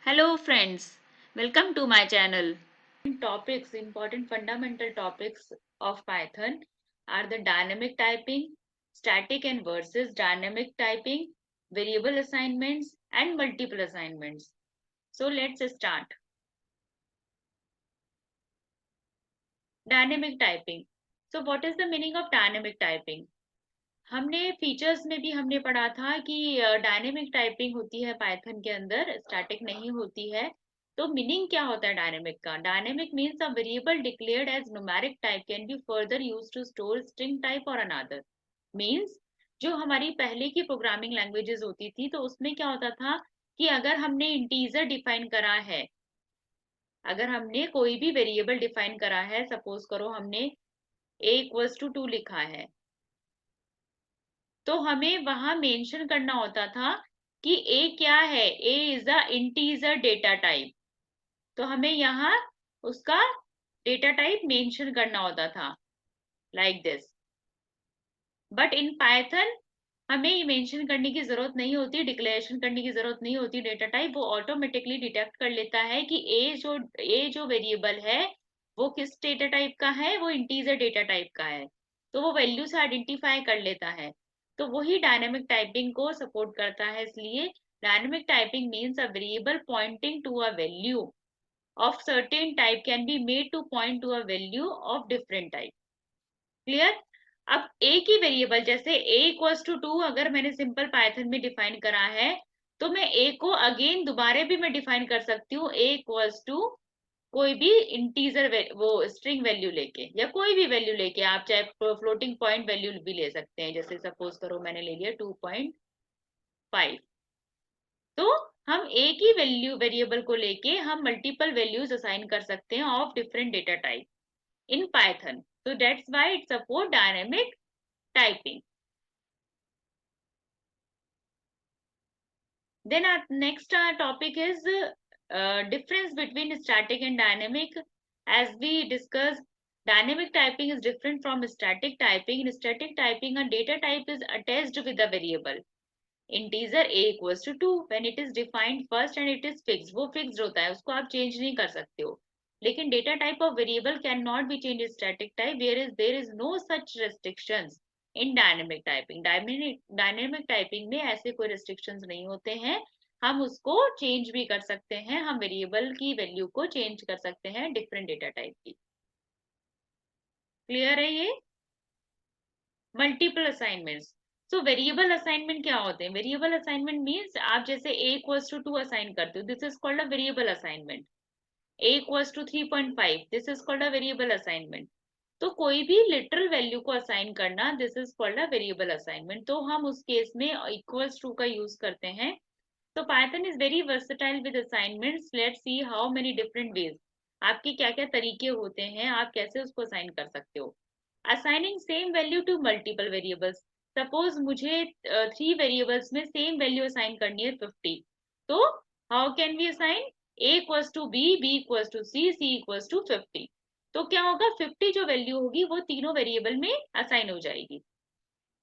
Hello friends, welcome to my channel. Important fundamental topics of Python are the dynamic typing, static and versus dynamic typing, variable assignments and multiple assignments. So let's start. Dynamic typing. So what is the meaning of dynamic typing? हमने features में भी हमने पढ़ा था कि dynamic typing होती है Python के अंदर, स्टैटिक नहीं होती है। तो मीनिंग क्या होता है डायनेमिक का? Dynamic means a variable declared as numeric type can be further used to store string type और अनदर। मीन्स जो हमारी पहले की प्रोग्रामिंग लैंग्वेजेस होती थी तो उसमें क्या होता था कि अगर हमने इंटीजर डिफाइन करा है, अगर हमने कोई भी वेरिएबल डिफाइन करा है, सपोज करो हमने a=2 लिखा है, तो हमें वहां मेंशन करना होता था कि a क्या है, a is a integer data type. तो हमें यहाँ उसका डेटा टाइप मेंशन करना होता था like this. But in Python हमें ये मेंशन करने की जरूरत नहीं होती, डिक्लेरेशन करने की जरूरत नहीं होती डेटा टाइप। वो ऑटोमेटिकली डिटेक्ट कर लेता है कि a जो वेरिएबल है वो किस डेटा टाइप का है, वो इंटीजर डेटा टाइप का है। तो वो वैल्यू से आइडेंटिफाई कर लेता है। तो वही डायनेमिक टाइपिंग को सपोर्ट करता है। इसलिए dynamic typing means a variable pointing to a value of certain type can be made to point to a value of different type. Clear? अब एक ही वेरिएबल जैसे a=2 अगर मैंने सिंपल पाइथन में डिफाइन करा है तो मैं a को अगेन दोबारा भी मैं डिफाइन कर सकती हूँ a= कोई भी इंटीजर वो स्ट्रिंग वैल्यू लेके या कोई भी वैल्यू लेके। आप चाहे फ्लोटिंग पॉइंट वैल्यू भी ले सकते हैं, जैसे सपोज करो मैंने ले लिया 2.5। तो हम एक ही वैल्यू वेरिएबल को लेके हम मल्टीपल वैल्यूज असाइन कर सकते हैं of different data type in Python. So that's why it supports dynamic typing. Then our next topic is difference between static and dynamic. As we discussed, dynamic typing is different from static typing. In static typing, a data type is attached with a variable. Integer a=2 when it is defined first and it is fixed. वो fixed होता है, उसको आप change नहीं कर सकते हो। लेकिन data type of variable cannot be changed in static type, whereas there is no such restrictions in dynamic typing. Dynamic typing में ऐसे कोई restrictions नहीं होते हैं। हम उसको change भी कर सकते हैं, हम variable की value को change कर सकते हैं different data type की। Clear है ये? Multiple assignments. So variable assignment क्या होते हैं? वेरिएबल असाइनमेंट मीन्स आप जैसे a=2 असाइन करते हो, this is called a variable assignment. a=3.5, this is called a variable assignment. तो कोई भी लिटरल वैल्यू को असाइन करना, this is called a variable assignment. तो हम उस केस में =2 का यूज करते हैं। तो Python is very versatile with assignments. Let's see how many different ways, आपके क्या क्या तरीके होते हैं, आप कैसे उसको असाइन कर सकते हो। Assigning same value to multiple variables. Suppose मुझे 3 वेरिएबल्स में सेम वैल्यू असाइन करनी है 50। तो how can we assign? a=b, b=c, c=50। तो क्या होगा, 50 जो वैल्यू होगी वो तीनों वेरिएबल में असाइन हो जाएगी।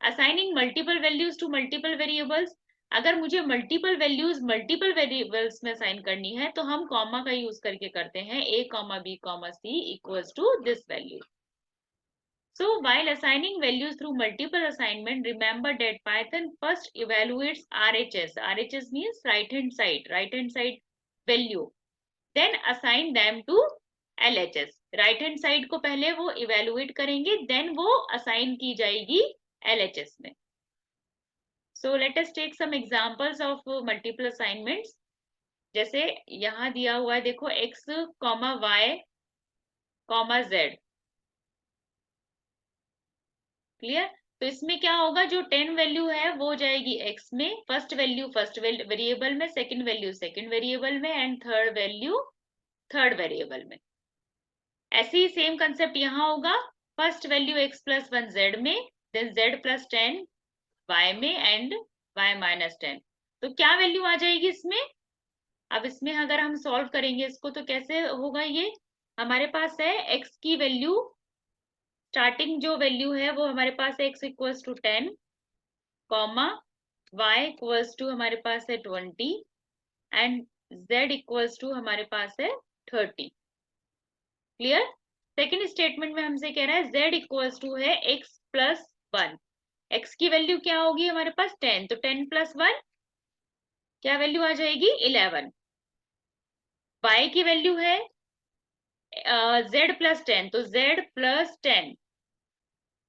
Assigning multiple values to multiple variables. अगर मुझे मल्टीपल वैल्यूज मल्टीपल वेरिएबल्स में असाइन करनी है तो हम कॉमा का यूज करके करते हैं, a, b, c equals to this value. So while assigning values through multiple assignment, remember that Python first evaluates RHS. RHS means right hand side value. Then assign them to LHS. Right hand side को पहले वो evaluate करेंगे, then वो assign की जाएगी LHS में। So let us take some examples of multiple assignments. जैसे यहाँ दिया हुआ है, देखो x, y, z। क्लियर? तो इसमें क्या होगा, जो 10 वैल्यू है वो जाएगी x में, फर्स्ट वेरिएबल में, सेकंड वैल्यू सेकंड वेरिएबल में and third value third variable में। ऐसे ही सेम कंसेप्ट यहाँ होगा, फर्स्ट वैल्यू x+1 z में, देन z+10 y में एंड y-10। तो क्या वैल्यू आ जाएगी इसमें? अब इसमें अगर हम सॉल्व करेंगे इसको तो कैसे होगा ये? हमारे पास है x की वैल्यू, स्टार्टिंग जो वैल्यू है वो हमारे पास x=10, कॉमा y=, हमारे पास है 20 एंड z इक्वल्स टू हमारे पास है 30। क्लियर। सेकेंड स्टेटमेंट में हमसे कह रहा है z इक्वल्स टू है x प्लस 1। x की वैल्यू क्या होगी हमारे पास 10, तो 10 प्लस 1 क्या वैल्यू आ जाएगी 11। y की वैल्यू है z प्लस 10, तो z प्लस 10।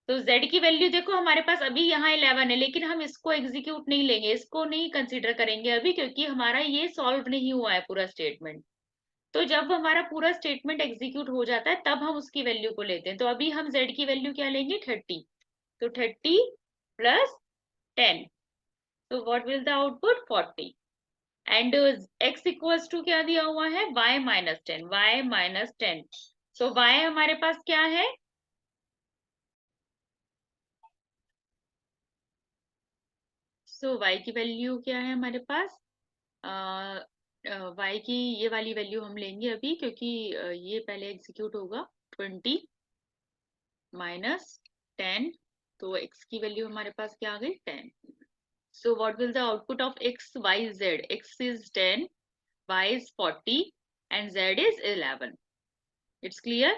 तो z की वैल्यू देखो हमारे पास अभी यहाँ 11 है, लेकिन हम इसको एग्जीक्यूट नहीं लेंगे, इसको नहीं कंसीडर करेंगे अभी, क्योंकि हमारा ये सॉल्व नहीं हुआ है पूरा स्टेटमेंट। तो जब हमारा पूरा स्टेटमेंट एग्जीक्यूट हो जाता है तब हम उसकी वैल्यू को लेते हैं। तो अभी हम z की वैल्यू क्या लेंगे 30, तो 30 प्लस 10, तो what will the output 40। And x equals to क्या दिया हुआ है y minus 10, y minus 10। So y हमारे पास क्या है, सो y की वैल्यू क्या है हमारे पास, y की ये वाली वैल्यू हम लेंगे अभी, क्योंकि ये पहले एग्जीक्यूट होगा। 20 माइनस 10, तो x की वैल्यू हमारे पास क्या आ गई 10। So what will the output of x y z, x is 10, y is 40 and z is 11। It's clear?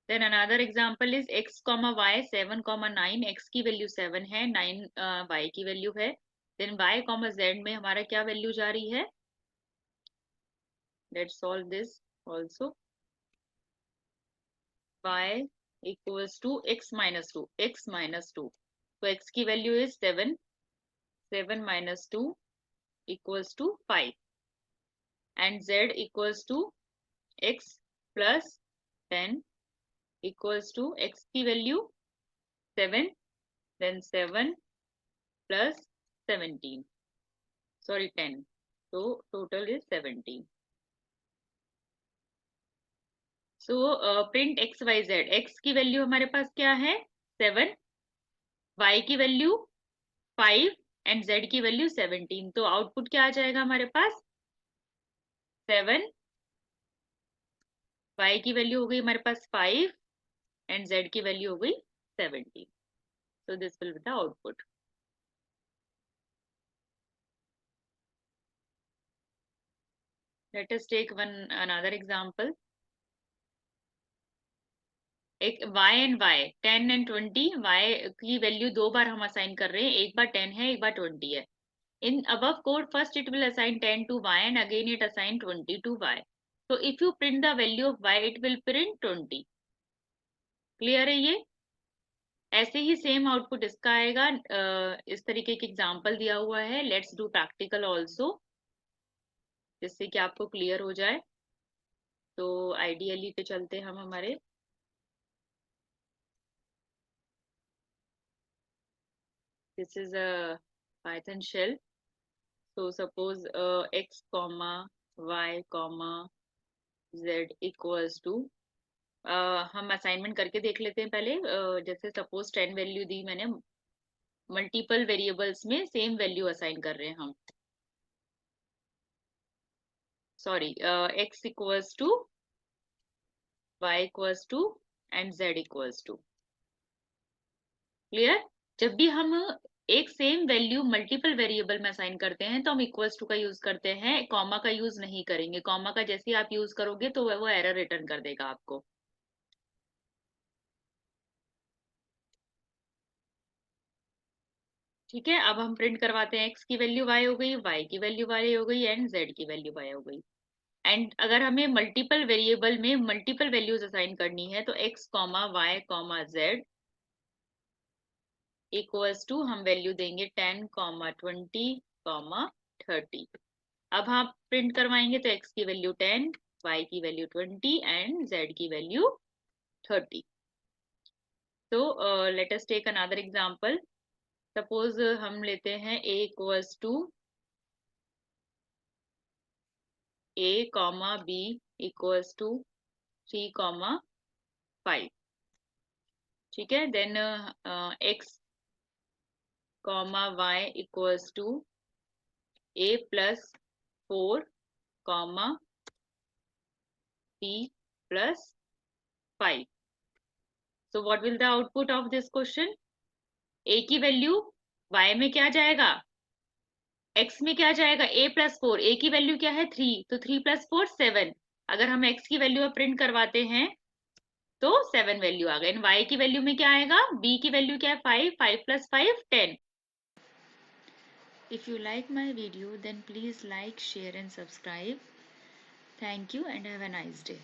Then another example is x, y 7, 9, x की वैल्यू 7 है, 9 y की वैल्यू है। Then y, z में हमारा क्या value जा रही है, let's solve this also। y equals to x minus 2, x minus 2, तो x की value is 7, 7 minus 2 equals to 5, and z equals to x plus 10 equals to x की value 7, then 7 plus 17, sorry 10, so total is 17। So print x y z, x की value हमारे पास क्या है 7, y की value 5 and z की value 17। तो output क्या आ जाएगा हमारे पास 7, y की वैल्यू हो गई हमारे पास 5 एंड z की वैल्यू हो गई 17। so this will be the output। let us take another example। एक y and y 10 and 20, y की वैल्यू दो बार हम असाइन कर रहे हैं, एक बार 10 है एक बार 20 है। In above code, first it will assign 10 to y and again it assign 20 to y। So if you print the value of y, it will print 20। Clear है ये। ऐसे ही सेम आउटपुट इसका आएगा। इस तरीके के एग्जांपल दिया हुआ है, लेट्स डू प्रैक्टिकल आल्सो, जिससे कि आपको क्लियर हो जाए। तो आइडियली पे चलते हम हमारे, this is a Python shell. so suppose x comma y comma z equals to, हम असाइनमेंट करके देख लेते हैं पहले। जैसे सपोज 10 वैल्यू दी मैंने, मल्टीपल वेरिएबल्स में सेम वैल्यू असाइन कर रहे हैं हम। Sorry, x equals to y equals to and z equals to. Clear. जब भी हम एक सेम वैल्यू मल्टीपल वेरिएबल में असाइन करते हैं तो हम इक्वल्स टू का यूज करते हैं, कॉमा का यूज नहीं करेंगे। कॉमा का जैसे ही आप यूज करोगे तो वो एरर रिटर्न कर देगा आपको। ठीक है, अब हम प्रिंट करवाते हैं, x की वैल्यू y हो गई, y की वैल्यू y हो गई एंड z की वैल्यू y हो गई। एंड अगर हमें मल्टीपल वेरिएबल में मल्टीपल वैल्यूज असाइन करनी है तो x comma y comma z equals to हम वैल्यू देंगे 10 कॉमा 20 कॉमा 30। अब हम प्रिंट करवाएंगे तो x की वैल्यू 10, y की वैल्यू 20 एंड z की वैल्यू 30। तो let us take another example. Suppose हम लेते हैं a equals to a comma b equals to 3 comma 5। ठीक है, then x comma y equals to a plus 4 comma b plus 5। so what will the output of this question, a की value y में क्या जाएगा x में क्या जाएगा, a plus 4, a की वैल्यू क्या है 3, तो 3 प्लस 4 7। अगर हम x की वैल्यू प्रिंट करवाते हैं तो 7 वैल्यू आ गई। एंड y की वैल्यू में क्या आएगा, b की वैल्यू क्या है 5, 5 plus 5 10। If you like my video, then please like, share and subscribe. Thank you and have a nice day.